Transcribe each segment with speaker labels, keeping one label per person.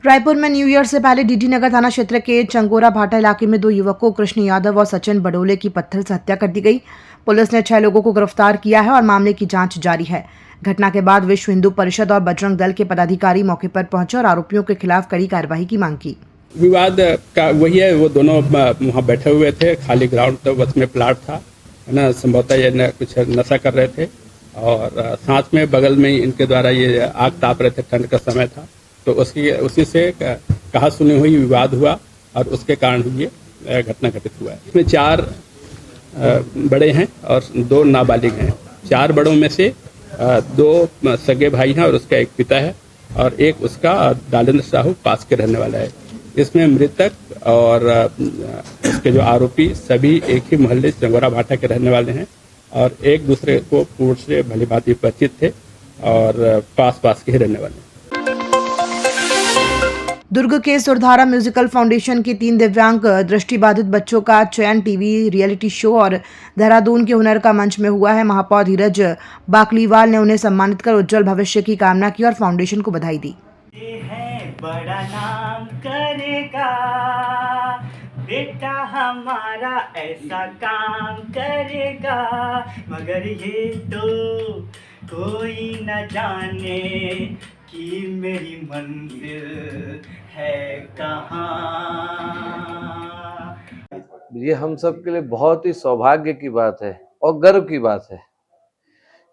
Speaker 1: रायपुर में new year से पहले डीडी नगर थाना क्षेत्र के चंगोरा भाटा इलाके में दो युवकों कृष्ण यादव और सचिन बडोले की पत्थर से हत्या कर दी गई। पुलिस ने 6 लोगों को गिरफ्तार किया है और मामले की जांच जारी है। घटना के बाद विश्व हिंदू परिषद और बजरंग दल के पदाधिकारी मौके पर पहुंचे और आरोपियों के खिलाफ कड़ी कार्रवाई की मांग की।
Speaker 2: विवाद का वही है, वो दोनों वहाँ बैठे हुए थे, खाली ग्राउंड था, बस में प्लाट था, है ना। संभवतः ये कुछ नशा कर रहे थे और साथ में बगल में ही इनके द्वारा ये आग ताप रहे थे, ठंड का समय था, तो उसी से कहा सुनी हुई विवाद हुआ और उसके कारण ये घटना घटित हुआ है। इसमें 4 बड़े हैं और 2 नाबालिग हैं। 4 बड़ों में से 2 सगे भाई हैं और उसका एक पिता है और एक उसका दालेंद्र साहू पास के रहने वाला है। इसमें मृतक और उसके जो आरोपी सभी एक ही मोहल्ले चंगोरा भाटा के रहने वाले हैं और एक दूसरे को पूर्व से भली भांति परिचित थे और पास के ही रहने वाले हैं।
Speaker 1: दुर्ग के सुरधारा म्यूजिकल फाउंडेशन के 3 दिव्यांग दृष्टिबाधित बच्चों का चयन टीवी रियलिटी शो और देहरादून के हुनर का मंच में हुआ है। महापौर धीरज बाकलीवाल ने उन्हें सम्मानित कर उज्जवल भविष्य की कामना की और फाउंडेशन को बधाई दी।
Speaker 3: ये है बड़ा नाम करेगा बेटा हमारा, ऐसा काम करेगा, मगर ये तो कोई न जाने कि मेरी मंजिल है कहाँ।
Speaker 4: ये हम सब के लिए बहुत ही सौभाग्य की बात है और गर्व की बात है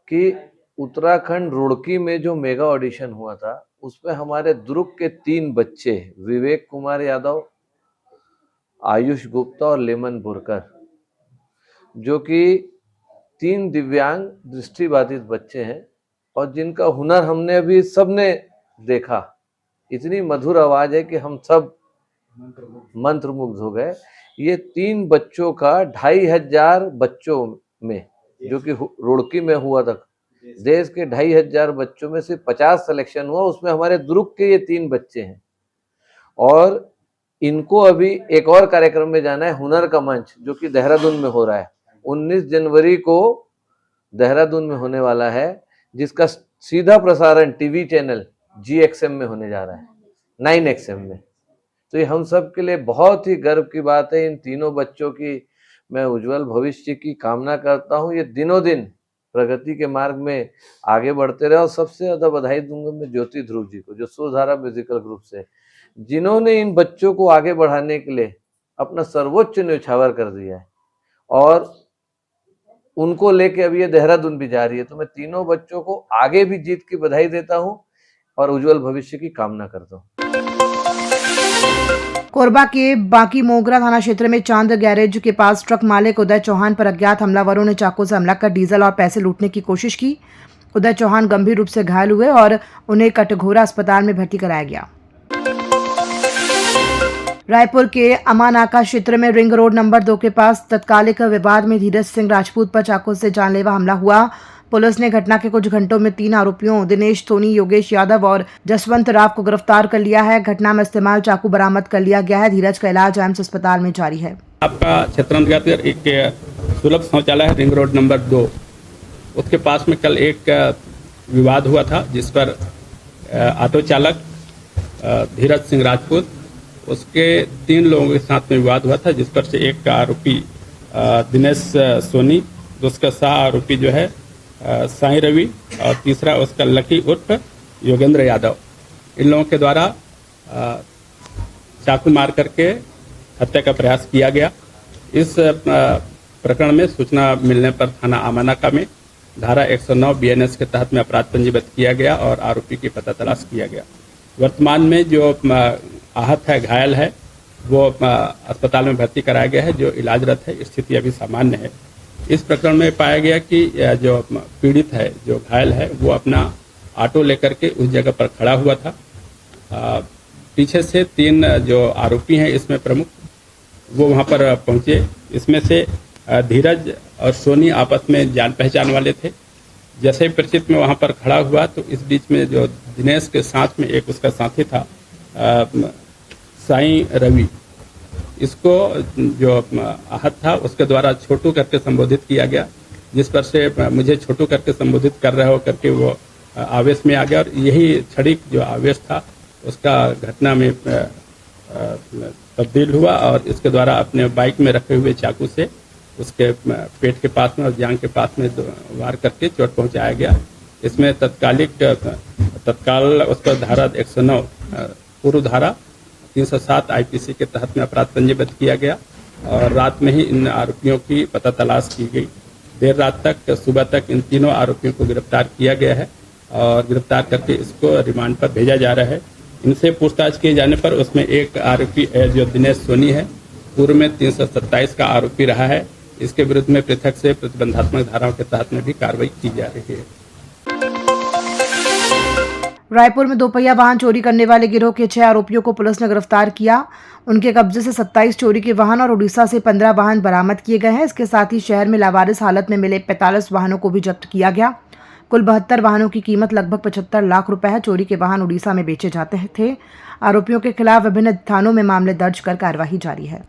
Speaker 4: कि उत्तराखंड रुड़की में जो मेगा ऑडिशन हुआ था उसमें हमारे दुर्ग के 3 बच्चे विवेक कुमार यादव, आयुष गुप्ता और लेमन बुरकर, जो कि 3 दिव्यांग दृष्टिबाधित बच्चे हैं और जिनका हुनर हमने अभी सबने देखा। इतनी मधुर आवाज है कि हम सब मंत्रमुग्ध हो गए। ये 3 बच्चों का 2500 बच्चों में, जो कि रुड़की में हुआ था, देश के 2500 बच्चों में से 50 सिलेक्शन हुआ, उसमें हमारे दुर्ग के ये 3 बच्चे हैं और इनको अभी एक और कार्यक्रम में जाना है, हुनर का मंच, जो कि देहरादून में हो रहा है। 19 जनवरी को देहरादून में होने वाला है, जिसका सीधा प्रसारण टीवी चैनल GXM में होने जा रहा है, 9XM में। तो ये हम सब के लिए बहुत ही गर्व की बात है। इन तीनों बच्चों की मैं उज्जवल भविष्य की कामना करता हूँ। ये दिनों दिन प्रगति के मार्ग में आगे बढ़ते रहे और सबसे ज्यादा बधाई दूंगा मैं ज्योति ध्रुव जी को, जो सुधारा म्यूजिकल ग्रुप से, जिन्होंने इन बच्चों को आगे बढ़ाने के लिए अपना सर्वोच्च न्यौछावर कर दिया है और उनको लेके अभी ये देहरादून भी जा रही है। तो मैं तीनों बच्चों को आगे भी जीत की बधाई देता हूँ और उज्जवल भविष्य की कामना करता हूँ।
Speaker 1: कोरबा के बाकी मोगरा थाना क्षेत्र में चांद गैरेज के पास ट्रक मालिक उदय चौहान पर अज्ञात हमलावरों ने चाकू से हमला कर डीजल और पैसे लूटने की कोशिश की। उदय चौहान गंभीर रूप से घायल हुए और उन्हें कटघोरा अस्पताल में भर्ती कराया गया। रायपुर के अमानाका क्षेत्र में रिंग रोड नंबर 2 के पास तत्कालिक विवाद में धीरज सिंह राजपूत पर चाकू से जानलेवा हमला हुआ। पुलिस ने घटना के कुछ घंटों में 3 आरोपियों दिनेश सोनी, योगेश यादव और जसवंत राव को गिरफ्तार कर लिया है। घटना में इस्तेमाल चाकू बरामद कर लिया गया है। धीरज का इलाज एम्स अस्पताल में जारी है।
Speaker 2: आपका क्षेत्र अंतर्गत एक सुलभ शौचालय है रिंग रोड नंबर 2, उसके पास में कल एक विवाद हुआ था, जिस पर ऑटो चालक धीरज सिंह राजपूत, उसके 3 लोगों के साथ में विवाद हुआ था, जिस पर से एक आरोपी दिनेश सोनी, उसका सह आरोपी जो है साई रवि और तीसरा उसका लकी उर्फ योगेंद्र यादव, इन लोगों के द्वारा चाकू मार करके हत्या का प्रयास किया गया। इस प्रकरण में सूचना मिलने पर थाना अमानाका में धारा 109 BNS के तहत में अपराध पंजीबद्ध किया गया और आरोपी की पता तलाश किया गया। वर्तमान में जो आहत है, घायल है, वो अस्पताल में भर्ती कराया गया है, जो इलाजरत है, स्थिति अभी सामान्य है। इस प्रकरण में पाया गया कि जो पीड़ित है, जो घायल है, वो अपना ऑटो लेकर के उस जगह पर खड़ा हुआ था। पीछे से 3 जो आरोपी हैं इसमें प्रमुख, वो वहां पर पहुंचे। इसमें से धीरज और सोनी आपस में जान पहचान वाले थे। जैसे ही परिचित में वहां पर खड़ा हुआ तो इस बीच में जो दिनेश के साथ में एक उसका साथी था साई रवि, इसको जो आहत था उसके द्वारा छोटू करके संबोधित किया गया, जिस पर से मुझे छोटू करके संबोधित कर रहे हो करके वो आवेश में आ गया और यही क्षणिक जो आवेश था उसका घटना में तब्दील हुआ और इसके द्वारा अपने बाइक में रखे हुए चाकू से उसके पेट के पास में और जांघ के पास में वार करके चोट पहुंचाया गया। इसमें तत्काल उसका धारा 109 पूर्व धारा 307 आईपीसी के तहत में अपराध पंजीबद्ध किया गया और रात में ही इन आरोपियों की पता तलाश की गई। देर रात तक सुबह तक इन तीनों आरोपियों को गिरफ्तार किया गया है और गिरफ्तार करके इसको रिमांड पर भेजा जा रहा है। इनसे पूछताछ किए जाने पर उसमें एक आरोपी जो दिनेश सोनी है, पूर्व में 327 का आरोपी रहा है। इसके विरुद्ध में पृथक से प्रतिबंधात्मक धाराओं के तहत में भी कार्रवाई की जा रही है।
Speaker 1: रायपुर में दोपहिया वाहन चोरी करने वाले गिरोह के 6 आरोपियों को पुलिस ने गिरफ्तार किया। उनके कब्जे से 27 चोरी के वाहन और उड़ीसा से 15 वाहन बरामद किए गए हैं। इसके साथ ही शहर में लावारिस हालत में मिले 45 वाहनों को भी जब्त किया गया। कुल 72 वाहनों की कीमत लगभग 75 लाख रुपए है। चोरी के वाहन उड़ीसा में बेचे जाते थे। आरोपियों के खिलाफ विभिन्न थानों में मामले दर्ज कर कार्यवाही जारी है।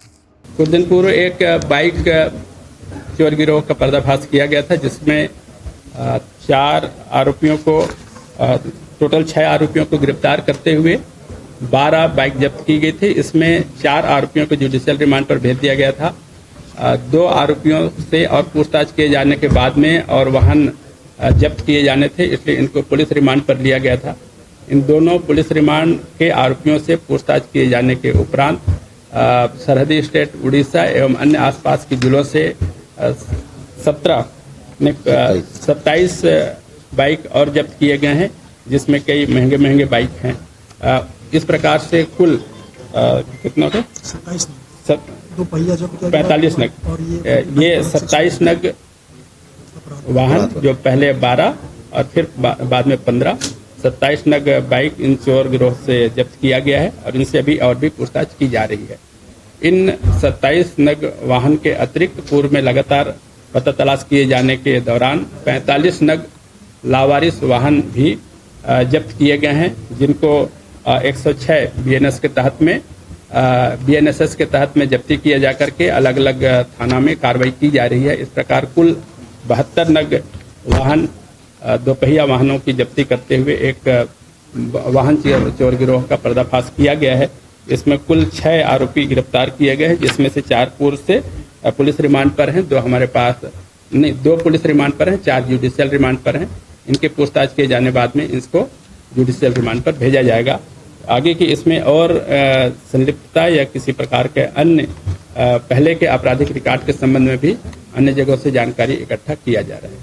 Speaker 2: कुछ दिन पूर्व एक बाइक चोर गिरोह का पर्दाफाश किया गया था, जिसमें 4 आरोपियों को टोटल 6 आरोपियों को गिरफ्तार करते हुए 12 बाइक जब्त की गई थी। इसमें 4 आरोपियों को जुडिशियल रिमांड पर भेज दिया गया था। 2 आरोपियों से और पूछताछ किए जाने के बाद में और वाहन जब्त किए जाने थे, इसलिए इनको पुलिस रिमांड पर लिया गया था। इन दोनों पुलिस रिमांड के आरोपियों से पूछताछ किए जाने के उपरांत सरहदी स्टेट उड़ीसा एवं अन्य आसपास के जिलों से 27 बाइक और जब्त किए गए हैं, जिसमें कई महंगे बाइक हैं। इस प्रकार से कुल कितना थे? 45 नग। ये 27 नग वाहन, जो पहले 12 और फिर बाद में 15, 27 नग बाइक इन चोर गिरोह से जब्त किया गया है और इनसे अभी और भी पूछताछ की जा रही है। इन 27 नग वाहन के अतिरिक्त पूर्व में लगातार पता तलाश किए जाने के दौरान 45 नग लावारिस वाहन भी जब्त किए गए हैं, जिनको 106 बीएनएस के तहत में बीएनएसएस के तहत में जब्ती किया जाकर के अलग अलग थाना में कार्रवाई की जा रही है। इस प्रकार कुल 72 नग वाहन दोपहिया वाहनों की जब्ती करते हुए एक वाहन चोर गिरोह का पर्दाफाश किया गया है। इसमें कुल 6 आरोपी गिरफ्तार किए गए हैं, जिसमें से 4 पूर्व से पुलिस रिमांड पर हैं, 2 हमारे पास नहीं, 2 पुलिस रिमांड पर हैं, 4 जुडिशियल रिमांड पर हैं। इनके पूछताछ किए जाने बाद में इसको जुडिशियल रिमांड पर भेजा जाएगा। आगे की इसमें और संलिप्तता या किसी प्रकार के अन्य पहले के आपराधिक रिकॉर्ड के संबंध में भी अन्य जगहों से जानकारी इकट्ठा किया जा रहा है।